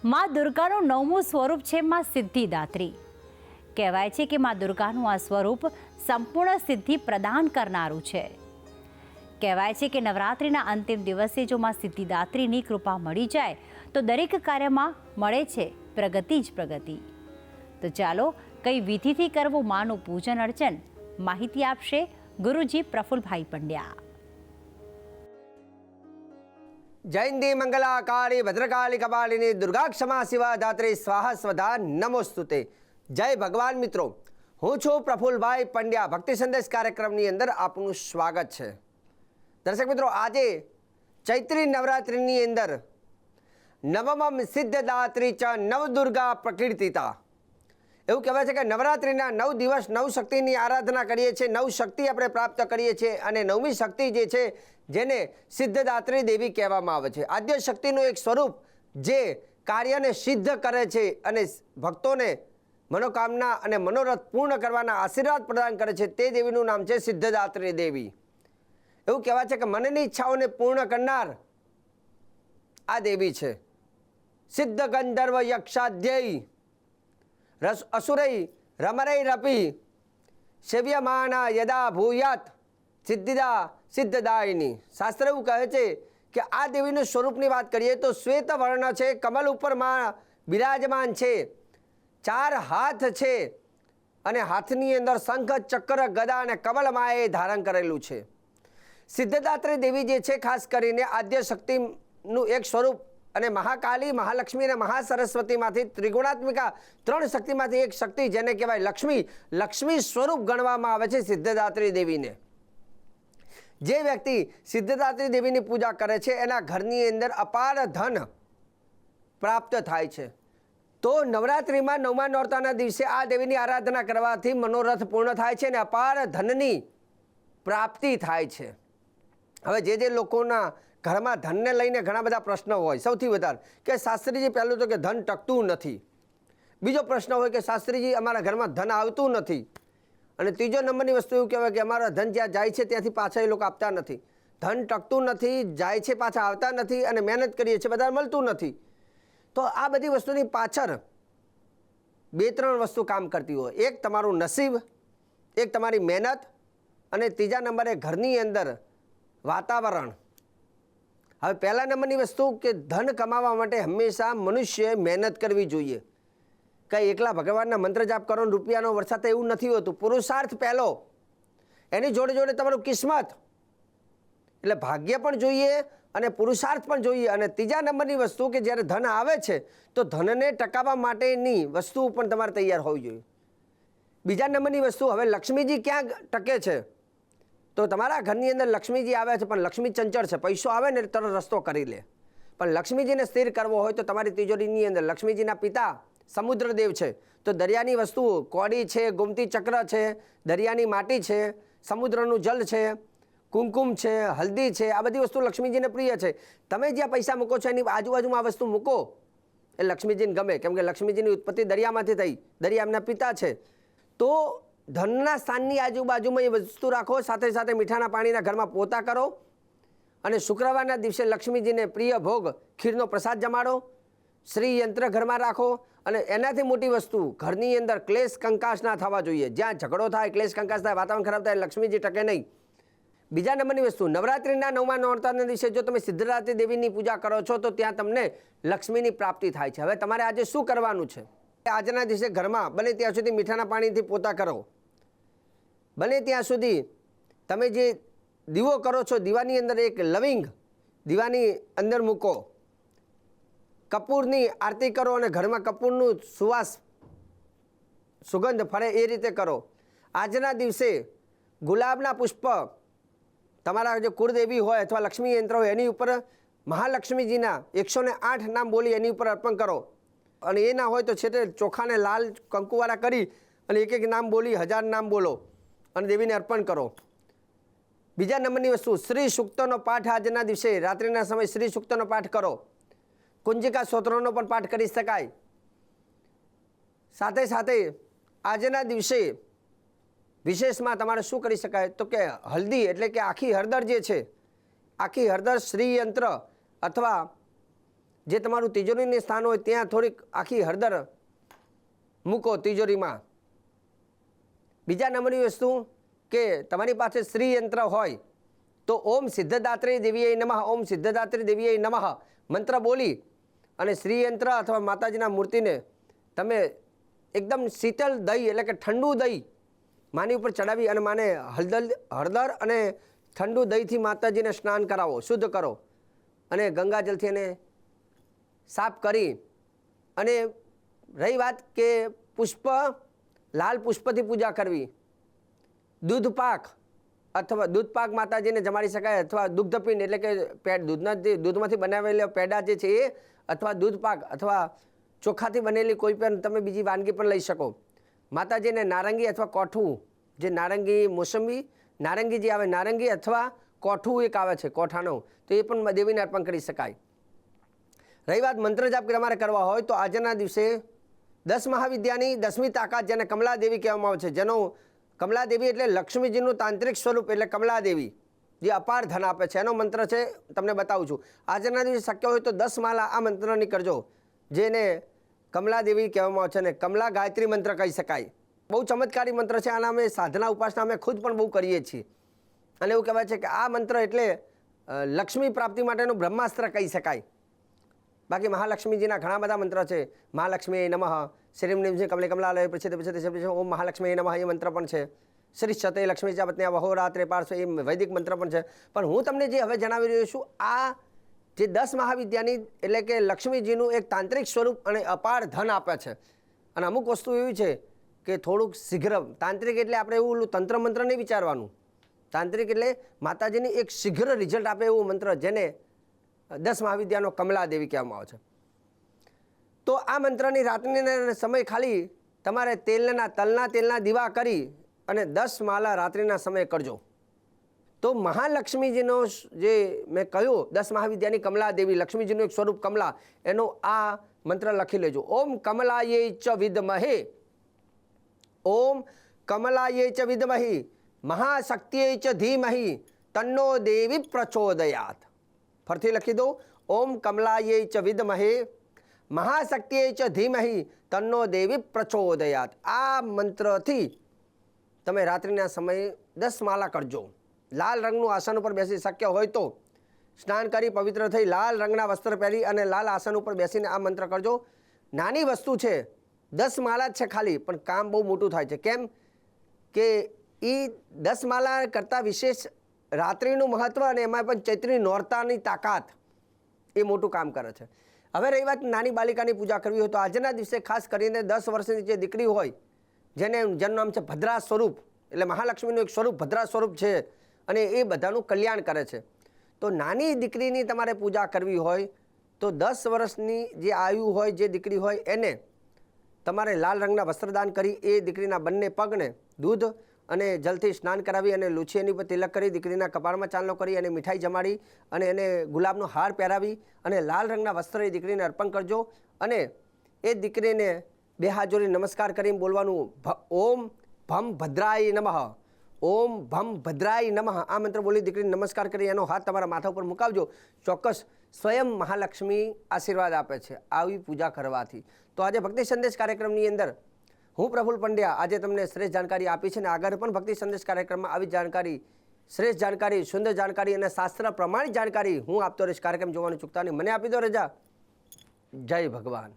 માં દુર્ગાનું નવમું સ્વરૂપ છે માં સિદ્ધિદાત્રી. કહેવાય છે કે માં દુર્ગાનું આ સ્વરૂપ સંપૂર્ણ સિદ્ધિ પ્રદાન કરનારું છે. કહેવાય છે કે નવરાત્રિના અંતિમ દિવસે જો માં સિદ્ધિદાત્રીની કૃપા મળી જાય તો દરેક કાર્યમાં મળે છે પ્રગતિ જ પ્રગતિ. તો ચાલો કઈ વિધિથી કરવું માનું પૂજન અર્ચન, માહિતી આપશે ગુરુજી પ્રફુલભાઈ પંડ્યા. જયંતી મંગલા કાળી ભદ્રકાળી કપાલિની દુર્ગા ક્ષમા શિવા ધાત્રી સ્વાહા સ્વધા નમોસ્તુતે. જય ભગવાન મિત્રો, હું છું પ્રફુલભાઈ પંડ્યા. ભક્તિ સંદેશ કાર્યક્રમની અંદર આપનું સ્વાગત છે. દર્શક મિત્રો, આજે ચૈત્રી નવરાત્રિની અંદર નવમમ સિદ્ધદાત્રી ચ નવદુર્ગા પ્રકીર્તિતા. એવું કહેવાય છે કે નવરાત્રિના 9 દિવસ 9 શક્તિની આરાધના કરીએ છીએ, 9 શક્તિ આપણે પ્રાપ્ત કરીએ છીએ અને 9મી શક્તિ જે છે જેને સિદ્ધદાત્રી દેવી કહેવામાં આવે છે. આદ્ય શક્તિનું એક સ્વરૂપ જે કાર્યને સિદ્ધ કરે છે અને ભક્તોને મનોકામના અને મનોરથ પૂર્ણ કરવાના આશીર્વાદ પ્રદાન કરે છે, તે દેવીનું નામ છે સિદ્ધદાત્રી દેવી. એવું કહેવાય છે કે મનની ઈચ્છાઓને પૂર્ણ કરનાર આ દેવી છે. સિદ્ધ ગંધર્વ યક્ષાધ્યય અસુરૈ રમરૈ રપી સેવ્યમાના યદા ભૂયાત સિદ્ધિદા સિદ્ધદાયિની. શાસ્ત્ર એવું કહે છે કે આ દેવીનું સ્વરૂપની વાત કરીએ તો શ્વેત વર્ણ છે, કમલ ઉપર માં બિરાજમાન છે, 4 હાથ છે અને હાથની અંદર શંખ, ચક્ર, ગદા અને કમલમાએ ધારણ કરેલું છે. સિદ્ધદાત્રી દેવી જે છે ખાસ કરીને આદ્ય શક્તિનું એક સ્વરૂપ અને મહાકાલી, મહાલક્ષ્મી અને મહાસરસ્વતીમાંથી ત્રિગુણાત્મિકા 3 શક્તિમાંથી એક શક્તિ જેને કહેવાય લક્ષ્મી, લક્ષ્મી સ્વરૂપ ગણવામાં આવે છે સિદ્ધદાત્રી દેવીને. જે વ્યક્તિ સિદ્ધદાત્રી દેવીની પૂજા કરે છે એના ઘરની અંદર અપાર ધન પ્રાપ્ત થાય છે. તો નવરાત્રિમાં 9મા નોરતાના દિવસે આ દેવીની આરાધના કરવાથી મનોરથ પૂર્ણ થાય છે અને અપાર ધનની પ્રાપ્તિ થાય છે. હવે જે લોકોના ઘરમાં ધનને લઈને ઘણા બધા પ્રશ્નો હોય, સૌથી વધારે કે શાસ્ત્રીજી પહેલું તો કે ધન ટકતું નથી. બીજો પ્રશ્ન હોય કે શાસ્ત્રીજી અમારા ઘરમાં ધન આવતું નથી. અને ત્રીજો નંબરની વસ્તુ એવું કહેવાય કે અમારા ધન જ્યાં જાય છે ત્યાંથી પાછા એ લોકો આપતા નથી. ધન ટકતું નથી, જાય છે પાછા આવતા નથી અને મહેનત કરીએ છીએ બધા મળતું નથી. તો આ બધી વસ્તુની પાછળ 2-3 વસ્તુ કામ કરતી હોય. એક તમારું નસીબ, એક તમારી મહેનત અને ત્રીજા નંબરે ઘરની અંદર વાતાવરણ. હવે પહેલા નંબરની વસ્તુ કે ધન કમાવા માટે હંમેશા મનુષ્યએ મહેનત કરવી જોઈએ. કંઈ એકલા ભગવાનના મંત્ર જાપ કરો ને રૂપિયાનો વરસાદ એવું નથી હોતું. પુરુષાર્થ પહેલો, એની જોડે જોડે તમારું કિસ્મત એટલે ભાગ્ય પણ જોઈએ અને પુરુષાર્થ પણ જોઈએ. અને ત્રીજા નંબરની વસ્તુ કે જ્યારે ધન આવે છે તો ધનને ટકાવવા માટેની વસ્તુ પણ તમારે તૈયાર હોવી જોઈએ. બીજા નંબરની વસ્તુ, હવે લક્ષ્મીજી ક્યાં ટકે છે? તો તમારા ઘરની અંદર લક્ષ્મીજી આવે છે પણ લક્ષ્મી ચંચળ છે. પૈસો આવે ને તરત રસ્તો કરી લે. પણ લક્ષ્મીજીને સ્થિર કરવો હોય તો તમારી તિજોરીની અંદર લક્ષ્મીજીના પિતા સમુદ્રદેવ છે. તો દરિયાની વસ્તુઓ કોડી છે, ગોમતી ચક્ર છે, દરિયાની માટી છે, સમુદ્રનું જલ છે, કુમકુમ છે, હલ્દી છે, આ બધી વસ્તુ લક્ષ્મીજીને પ્રિય છે. તમે જ્યાં પૈસા મૂકો છો એની આજુબાજુમાં આ વસ્તુ મૂકો એ લક્ષ્મીજીને ગમે, કેમ કે લક્ષ્મીજીની ઉત્પત્તિ દરિયામાંથી થઈ, દરિયા એમના પિતા છે. તો ધનના સ્થાનની આજુબાજુમાં એ વસ્તુ રાખો. સાથે સાથે મીઠાના પાણીના ઘરમાં પોતા કરો અને શુક્રવારના દિવસે લક્ષ્મીજીને પ્રિય ભોગ ખીરનો પ્રસાદ જમાડો. શ્રી યંત્ર ઘરમાં રાખો અને એનાથી મોટી વસ્તુ, ઘરની અંદર ક્લેશ કંકાસ ના થવા જોઈએ. જ્યાં ઝઘડો થાય, ક્લેશ કંકાસ થાય, વાતાવરણ ખરાબ થાય, લક્ષ્મીજી ટકે નહીં. બીજા નંબરની વસ્તુ, નવરાત્રિના 9મા નોરતાના દિવસે જો તમે સિદ્ધદાત્રી દેવીની પૂજા કરો છો તો ત્યાં તમને લક્ષ્મીની પ્રાપ્તિ થાય છે. હવે તમારે આજે શું કરવાનું છે? આજના દિવસે ઘરમાં બને ત્યાં સુધી મીઠાના પાણીથી પોતા કરો. બને ત્યાં સુધી તમે જે દીવો કરો છો દીવાની અંદર એક લવિંગ દીવાની અંદર મૂકો. કપૂરની આરતી કરો અને ઘરમાં કપૂરનું સુગંધ ફરે એ રીતે કરો. આજના દિવસે ગુલાબના પુષ્પ તમારા જે કુળદેવી હોય અથવા લક્ષ્મી યંત્ર હોય એની ઉપર મહાલક્ષ્મીજીના 108 નામ બોલી એની ઉપર અર્પણ કરો. અને એ ના હોય તો છેટે ચોખાને લાલ કંકુવાળા કરી અને એક નામ બોલી 1000 નામ બોલો અને દેવીને અર્પણ કરો. બીજા નંબરની વસ્તુ, શ્રી સૂક્તનો પાઠ આજના દિવસે રાત્રિના સમયે શ્રી સૂક્તનો પાઠ કરો. કુંજિકા સ્તોત્રનો પણ પાઠ કરી શકાય. સાથે સાથે આજના દિવસે વિશેષમાં તમારે શું કરી શકાય તો કે હલ્દી એટલે કે આખી હળદર જે છે, આખી હળદર શ્રી યંત્ર અથવા જે તમારું તિજોરીનું સ્થાન હોય ત્યાં થોડીક આખી હળદર મૂકો તિજોરીમાં. બીજા નંબરની વસ્તુ કે તમારી પાસે શ્રી યંત્ર હોય તો ઓમ સિદ્ધદાત્રી દેવીએ નમઃ, ઓમ સિદ્ધદાત્રી દેવીએ નમઃ મંત્ર બોલી અને શ્રી યંત્ર અથવા માતાજીના મૂર્તિને તમે એકદમ શીતળ દહીં એટલે કે ઠંડુ દહીં માની ઉપર ચડાવી અને માને હળદર અને ઠંડુ દહીંથી માતાજીને સ્નાન કરાવો, શુદ્ધ કરો અને ગંગાજલથી એને સાફ કરી. અને રહી વાત કે પુષ્પ, લાલ પુષ્પથી પૂજા કરવી. દૂધ પાક અથવા દૂધ પાક માતાજીને જમાડી શકાય અથવા દુગ્ધપિંડ એટલે કે દૂધમાંથી બનાવેલા પેડા જે છે એ અથવા દૂધ પાક અથવા ચોખાથી બનેલી કોઈ પણ તમે બીજી વાનગી પણ લઈ શકો. માતાજીને નારંગી અથવા કોઠું, જે નારંગી મોસંબી નારંગી જે આવે નારંગી અથવા કોઠું એક આવે છે કોઠાનો, તો એ પણ દેવીને અર્પણ કરી શકાય. રહી વાત મંત્ર જાપ તમારે કરવા હોય તો આજના દિવસે 10 મહાવિદ્યાની 10મી તાકાત જેને કમલાદેવી કહેવામાં આવે છે, જેનો કમલાદેવી એટલે લક્ષ્મીજીનું તાંત્રિક સ્વરૂપ એટલે કમલાદેવી જે અપાર ધન આપે છે, એનો મંત્ર છે તમને બતાવું છું. આજના દિવસે શક્ય હોય તો 10 માળા આ મંત્રની કરજો, જેને કમલાદેવી કહેવામાં આવે છે અને કમલા ગાયત્રી મંત્ર કહી શકાય. બહુ ચમત્કારી મંત્ર છે. આના અમે સાધના ઉપાસના અમે ખુદ પણ બહુ કરીએ છીએ અને એવું કહેવાય છે કે આ મંત્ર એટલે લક્ષ્મી પ્રાપ્તિ માટેનું બ્રહ્માસ્ત્ર કહી શકાય. બાકી મહાલક્ષ્મીજીના ઘણા બધા મંત્ર છે. મહાલક્ષ્મી નમઃ, શ્રીમ નિમ કમલે કમલાલય પ્રસિદ્ધ પ્રસિદ્ધ ઓમ મહાલક્ષ્મી નમઃ એ મંત્ર પણ છે. શ્રી સતે લક્ષ્મી ચા પત્ની વહોરાત્રે પાર્શ્વ એ વૈદિક મંત્ર પણ છે. પણ હું તમને જે હવે જણાવી રહ્યો છું આ જે 10 મહાવિદ્યાની એટલે કે લક્ષ્મીજીનું એક તાંત્રિક સ્વરૂપ અને અપાર ધન આપે છે. અને અમુક વસ્તુ એવી છે કે થોડુંક શીઘ્ર, તાંત્રિક એટલે આપણે એવું તંત્ર મંત્ર નહીં વિચારવાનું. તાંત્રિક એટલે માતાજીની એક શીઘ્ર રિઝલ્ટ આપે એવું મંત્ર, જેને 10 મહાવિદ્યાનો કમલાદેવી કહેવામાં આવે છે. તો આ મંત્રની રાત્રિના સમય ખાલી તમારે તલના તેલના દીવા કરી અને 10 માળા રાત્રિના સમયે કરજો. તો મહાલક્ષ્મીજીનો જે મેં કહ્યું 10 મહાવિદ્યાની કમલાદેવી, લક્ષ્મીજીનું એક સ્વરૂપ કમલા, એનો આ મંત્ર લખી લેજો. ઓમ કમલાયે ચ વિદ્મહે, ઓમ કમલાયે ચ વિદ્મહે મહાશક્તિયે ચ ધીમહિ તન્નો દેવી પ્રચોદયાત. ફરીથી લખી દો. ઓમ કમલાયે ચ વિદ્મહે મહાશક્તિયે ચ ધીમહિ તન્નો દેવી પ્રચોદયાત. આ મંત્રથી તમે રાત્રિના સમયે 10 માળા કરજો. લાલ રંગનું આસન ઉપર બેસી, શક્ય હોય તો સ્નાન કરી પવિત્ર થઈ લાલ રંગના વસ્ત્ર પહેરી અને લાલ આસન ઉપર બેસીને આ મંત્ર કરજો. નાની વસ્તુ છે, 10 માળા જ છે ખાલી, પણ કામ બહુ મોટું થાય છે. કેમ કે એ 10 માળા કરતાં વિશેષ રાત્રિનું મહત્ત્વ અને એમાં પણ ચૈત્રી નોરતાની તાકાત એ મોટું કામ કરે છે. હવે રહી વાત નાની બાલિકાની પૂજા કરવી હોય તો આજના દિવસે ખાસ કરીને 10 વર્ષની જે દીકરી હોય જેનું નામ છે ભદ્રા સ્વરૂપ, એટલે મહાલક્ષ્મીનું એક સ્વરૂપ ભદ્રા સ્વરૂપ છે અને એ બધાનું કલ્યાણ કરે છે. તો નાની દીકરીની તમારે પૂજા કરવી હોય તો 10 વર્ષની જે આયુ હોય જે દીકરી હોય એને તમારે લાલ રંગના વસ્ત્રદાન કરી એ દીકરીના બંને પગને દૂધ અને જલથી સ્નાન કરાવી અને લૂછી એની પર તિલક કરી દીકરીના કપાળમાં ચાંદલો કરી અને મીઠાઈ જમાડી અને એને ગુલાબનો હાર પહેરાવી અને લાલ રંગના વસ્ત્ર એ દીકરીને અર્પણ કરજો. અને એ દીકરીને 2 હાથ જોડી નમસ્કાર કરીને બોલવાનું ઓમ ભમ ભદ્રાય નમઃ, ઓમ ભમ ભદ્રાય નમઃ. આ મંત્ર બોલી દીકરીને નમસ્કાર કરી એનો હાથ તમારા માથા ઉપર મુકાવજો. ચોક્કસ સ્વયં મહાલક્ષ્મી આશીર્વાદ આપે છે આવી પૂજા કરવાથી. તો આજે ભક્તિ સંદેશ કાર્યક્રમની અંદર હું પ્રફુલ્લ પંડ્યા આજે તમને શ્રેષ્ઠ જાણકારી આપી છે અને આગળ પણ ભક્તિ સંદેશ કાર્યક્રમમાં આવી જાણકારી, શ્રેષ્ઠ જાણકારી, સુંદર જાણકારી અને શાસ્ત્ર પ્રમાણિત જાણકારી હું આપતો રહીશ. કાર્યક્રમ જોવાનું ચૂકતા નહીં. મને આપી દો રજા. જય ભગવાન.